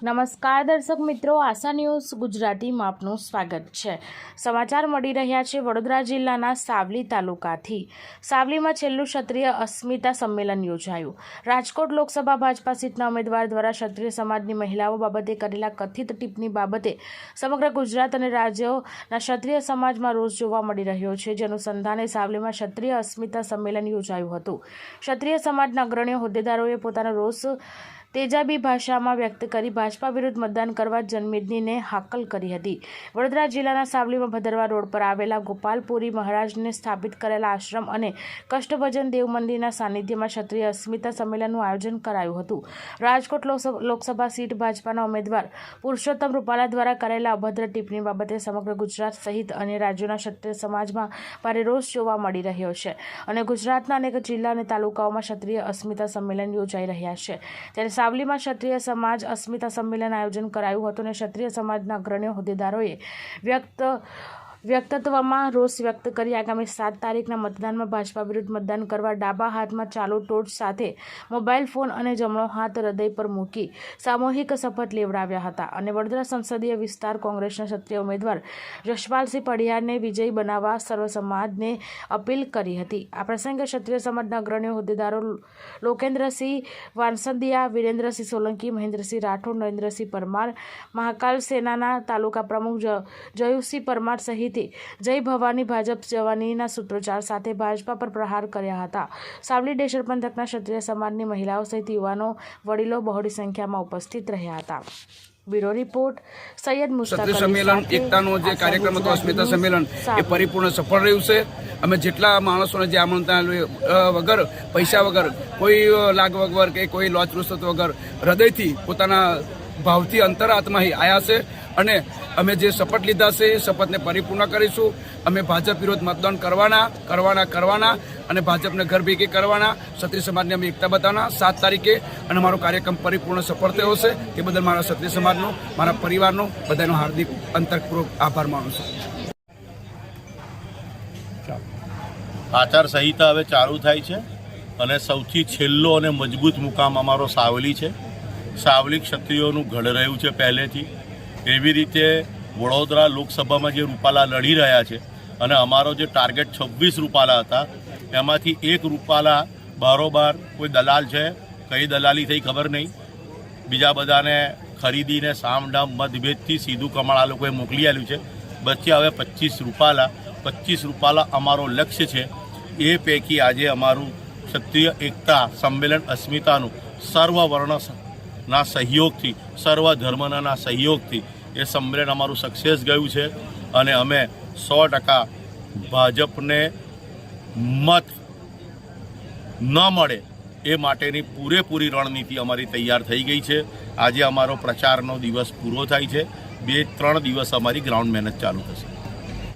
નમસ્કાર દર્શક મિત્રો, આશા ન્યૂઝ ગુજરાતીમાં આપનું સ્વાગત છે। સમાચાર મળી રહ્યા છે વડોદરા જિલ્લાના સાવલી તાલુકાથી। સાવલીમાં છેલ્લું ક્ષત્રિય અસ્મિતા સંમેલન યોજાયું। રાજકોટ લોકસભા ભાજપા સીટના ઉમેદવાર દ્વારા ક્ષત્રિય સમાજની મહિલાઓ બાબતે કરેલા કથિત ટિપ્પણી બાબતે સમગ્ર ગુજરાત અને રાજ્યોના ક્ષત્રિય સમાજમાં રોષ જોવા મળી રહ્યો છે, જે અનુસંધાને સાવલીમાં ક્ષત્રિય અસ્મિતા સંમેલન યોજાયું હતું। ક્ષત્રિય સમાજના અગ્રણીઓ હોદ્દેદારોએ પોતાનો રોષ તેજાબી ભાષામાં વ્યક્ત કરી ભાજપા વિરુદ્ધ મતદાન કરવા જનમેદનીને હાકલ કરી હતી। વડોદરા જિલ્લાના સાવલીમાં ભદરવા રોડ પર આવેલા ગોપાલપુરી મહારાજને સ્થાપિત કરેલા આશ્રમ અને કષ્ટભજન દેવ મંદિરના સાનિધ્યમાં ક્ષત્રિય અસ્મિતા સંમેલનનું આયોજન કરાયું હતું। રાજકોટ લોકસભા સીટ ભાજપાના ઉમેદવાર પુરુષોત્તમ રૂપાલા દ્વારા કરેલા અભદ્ર ટિપ્પણી બાબતે સમગ્ર ગુજરાત સહિત અન્ય રાજ્યોના ક્ષત્રિય સમાજમાં ભારે રોષ જોવા મળી રહ્યો છે અને ગુજરાતના અનેક જિલ્લા અને તાલુકાઓમાં ક્ષત્રિય અસ્મિતા સંમેલન યોજાઈ રહ્યા છે। ત્યારે સાવલીમાં ક્ષત્રિય સમાજ અસ્મિતા સંમેલન આયોજન કરાયું હતું અને ક્ષત્રિય સમાજના અગ્રણીઓ હોદ્દેદારોએ વ્યક્તિત્વમાં રોષ વ્યક્ત કરી આગામી 7 તારીખના મતદાનમાં ભાજપા વિરુદ્ધ મતદાન કરવા ડાબા હાથમાં ચાલુ ટોર્ચ સાથે મોબાઈલ ફોન અને જમણો હાથ હૃદય પર મૂકી સામૂહિક શપથ લેવડાવ્યા હતા અને વડોદરા સંસદીય વિસ્તાર કોંગ્રેસના ક્ષત્રિય ઉમેદવાર જશપાલસિંહ પડિયારને વિજયી બનાવવા સર્વ સમાજને અપીલ કરી હતી। આ પ્રસંગે ક્ષત્રિય સમાજના અગ્રણીઓ હોદ્દેદારો લોકેન્દ્રસિંહ વાનસદિયા, વિરેન્દ્રસિંહ સોલંકી, મહેન્દ્રસિંહ રાઠોડ, નરેન્દ્રસિંહ પરમાર, મહાકાલ સેનાના તાલુકા પ્રમુખ જયુસિંહ પરમાર સહિત જય ભવાની ભાજપ જવાનીના સૂત્રોચ્ચાર સાથે ભાજપા પર પ્રહાર કર્યા હતા। સાવલી ડેશર પંથકના ક્ષત્રિય સમાજની મહિલાઓ સહિત યુવાનો, વડીલો બહોળી સંખ્યામાં ઉપસ્થિત રહ્યા હતા। બ્યુરો રિપોર્ટ સૈયદ મુસ્તક સંમેલન એકતાનો જે કાર્યક્રમ હતો અસ્મિતા સંમેલન એ પરિપૂર્ણ સફળ રહ્યું છે। અમે જેટલા માણસોને જે આમંત્રણ વગર, પૈસા વગર, કોઈ લાગ વગર કે કોઈ લોચલુચત વગર હૃદયથી પોતાના ભાવથી અંતરાત્માથી આવ્યા છે અને અમે જે શપથ લીધા છે એ શપથને પરિપૂર્ણ કરીશું। અમે ભાજપ વિરોધ મતદાન કરવાના અને ભાજપને ઘર ભેગી કરવાના, ક્ષત્રિય સમાજને અમે એકતા બતાવવાના 7 તારીખે અને અમારો કાર્યક્રમ પરિપૂર્ણ સફળ થયો છે। તે બદલ મારા ક્ષત્રિય સમાજનો, મારા પરિવારનો બધાનો હાર્દિક અંતરપૂર્વક આભાર માનું છું। આચાર સંહિતા હવે ચાલુ થાય છે અને સૌથી છેલ્લો અને મજબૂત મુકામ અમારો સાવલી છે। સાવલી ક્ષત્રિયોનું ઘડ રહ્યું છે પહેલેથી। એવી રીતે વડોદરા લોકસભામાં જે રૂપાલા લડી રહ્યા છે અને અમારો જે ટાર્ગેટ 26 રૂપાલા હતા એમાંથી 1 રૂપાલા બારોબાર કોઈ દલાલ છે, કઈ દલાલી થઈ ખબર નહીં, બીજા બધાને ખરીદીને સામડામ મતભેદથી સીધું કમળ આ લોકોએ મોકલી આપ્યું છે। બચ્યા હવે 25 રૂપાલા અમારો લક્ષ્ય છે। એ પૈકી આજે અમારું ક્ષત્રિય એકતા સંમેલન અસ્મિતાનું સર્વ વર્ણના સહયોગથી, સર્વ ધર્મના સહયોગથી એ સંમેલન અમારું સક્સેસ ગયું છે અને અમે 100% ભાજપને મત ન મળે એ માટેની પૂરેપૂરી રણનીતિ અમારી તૈયાર થઈ ગઈ છે। આજે અમારો પ્રચારનો દિવસ પૂરો થાય છે। 2-3 દિવસ અમારી ગ્રાઉન્ડ મહેનત ચાલુ થશે।